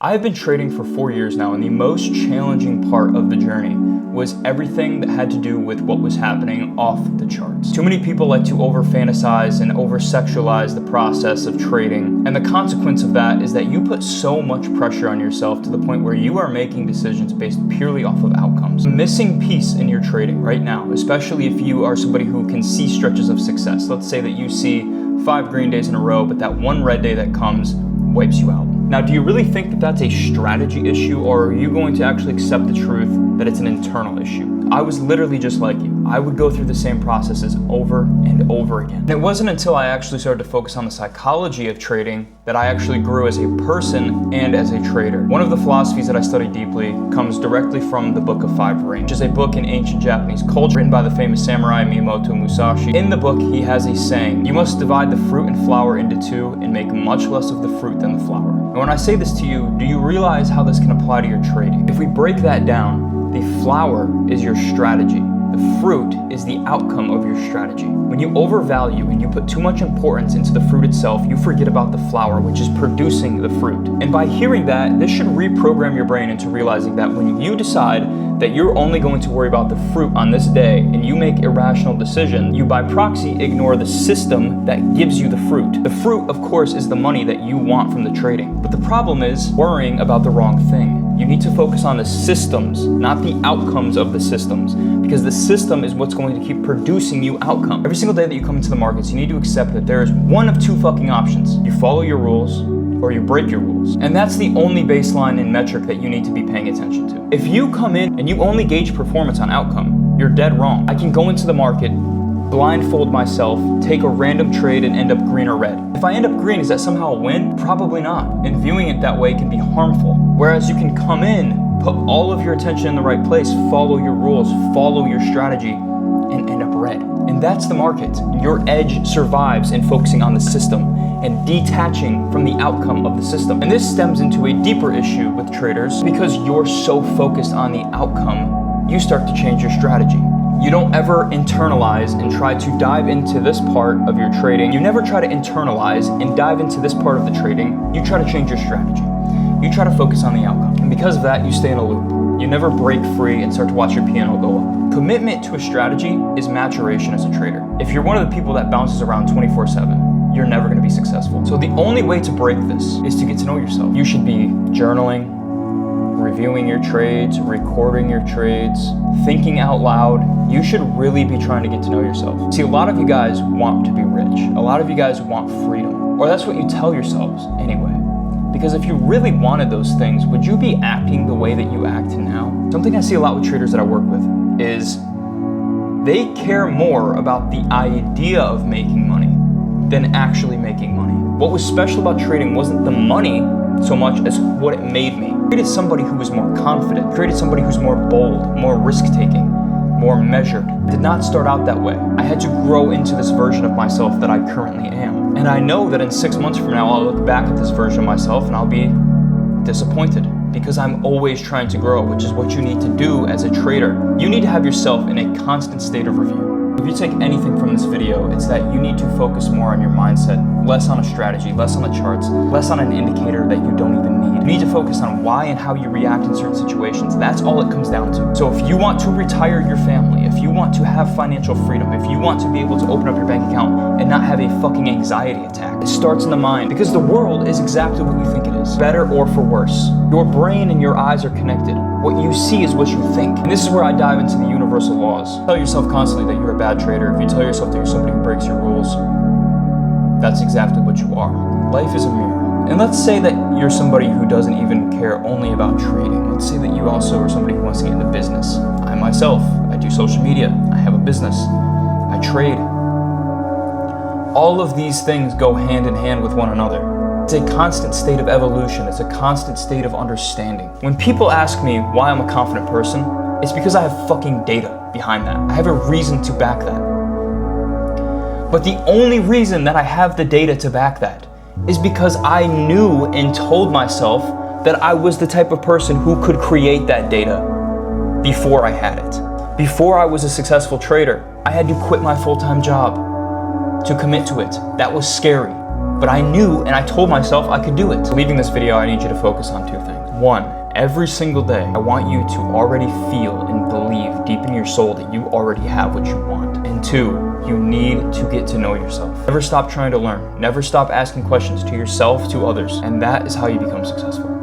I've been trading for 4 years now, and the most challenging part of the journey was everything that had to do with what was happening off the charts. Too many people like to over-fantasize and over-sexualize the process of trading, and the consequence of that is that you put so much pressure on yourself to the point where you are making decisions based purely off of outcomes. The missing piece in your trading right now, especially if you are somebody who can see stretches of success. Let's say that you see 5 green days in a row, but that one red day that comes wipes you out. Now, do you really think that that's a strategy issue, or are you going to actually accept the truth that it's an internal issue? I was literally just like you. I would go through the same processes over and over again. And it wasn't until I actually started to focus on the psychology of trading that I actually grew as a person and as a trader. One of the philosophies that I study deeply comes directly from the Book of Five Rings, which is a book in ancient Japanese culture written by the famous samurai Miyamoto Musashi. In the book, he has a saying, "You must divide the fruit and flower into two and make much less of the fruit than the flower." And when I say this to you, do you realize how this can apply to your trading? If we break that down, the flower is your strategy. The fruit is the outcome of your strategy. When you overvalue and you put too much importance into the fruit itself, you forget about the flower, which is producing the fruit. And by hearing that, this should reprogram your brain into realizing that when you decide that you're only going to worry about the fruit on this day and you make irrational decisions, you by proxy ignore the system that gives you the fruit. The fruit, of course, is the money that you want from the trading. But the problem is worrying about the wrong thing. You need to focus on the systems, not the outcomes of the systems, because the system is what's going to keep producing you outcome. Every single day that you come into the markets, you need to accept that there is one of two fucking options. You follow your rules, or you break your rules. And that's the only baseline and metric that you need to be paying attention to. If you come in and you only gauge performance on outcome, you're dead wrong. I can go into the market, blindfold myself, take a random trade and end up green or red. If I end up green, is that somehow a win? Probably not. And viewing it that way can be harmful. Whereas you can come in, put all of your attention in the right place, follow your rules, follow your strategy, and end up red. And that's the market. Your edge survives in focusing on the system and detaching from the outcome of the system. And this stems into a deeper issue with traders because you're so focused on the outcome, you start to change your strategy. You don't ever internalize and try to dive into this part of your trading. You never try to internalize and dive into this part of the trading. You try to change your strategy. You try to focus on the outcome. And because of that, you stay in a loop. You never break free and start to watch your P&L go up. Commitment to a strategy is maturation as a trader. If you're one of the people that bounces around 24/7, you're never going to be successful. So the only way to break this is to get to know yourself. You should be journaling, reviewing your trades, recording your trades, thinking out loud. You should really be trying to get to know yourself. See, a lot of you guys want to be rich. A lot of you guys want freedom. Or that's what you tell yourselves anyway. Because if you really wanted those things, would you be acting the way that you act now? Something I see a lot with traders that I work with is they care more about the idea of making money than actually making money. What was special about trading wasn't the money so much as what it made me. I created somebody who was more confident, created somebody who's more bold, more risk-taking, more measured. I did not start out that way. I had to grow into this version of myself that I currently am. And I know that in 6 months from now, I'll look back at this version of myself and I'll be disappointed because I'm always trying to grow, which is what you need to do as a trader. You need to have yourself in a constant state of review. If you take anything from this video, it's that you need to focus more on your mindset, less on a strategy, less on the charts, less on an indicator that you don't even need. You need to focus on why and how you react in certain situations. That's all it comes down to. So if you want to retire your family, if you want to have financial freedom, if you want to be able to open up your bank account and not have a fucking anxiety attack, it starts in the mind because the world is exactly what we think it is, better or for worse. Your brain and your eyes are connected. What you see is what you think. And this is where I dive into the universal laws. Tell yourself constantly that you're a bad trader. If you tell yourself that you're somebody who breaks your rules, that's exactly what you are. Life is a mirror. And let's say that you're somebody who doesn't even care only about trading. Let's say that you also are somebody who wants to get into business. I myself, I do social media. I have a business. I trade. All of these things go hand in hand with one another. It's a constant state of evolution. It's a constant state of understanding. When people ask me why I'm a confident person, it's because I have fucking data behind that. I have a reason to back that. But the only reason that I have the data to back that is because I knew and told myself that I was the type of person who could create that data before I had it. Before I was a successful trader, I had to quit my full-time job to commit to it. That was scary. But I knew and I told myself I could do it. So leaving this video, I need you to focus on 2 things. 1, every single day, I want you to already feel and believe deep in your soul that you already have what you want. And 2, you need to get to know yourself. Never stop trying to learn. Never stop asking questions to yourself, to others. And that is how you become successful.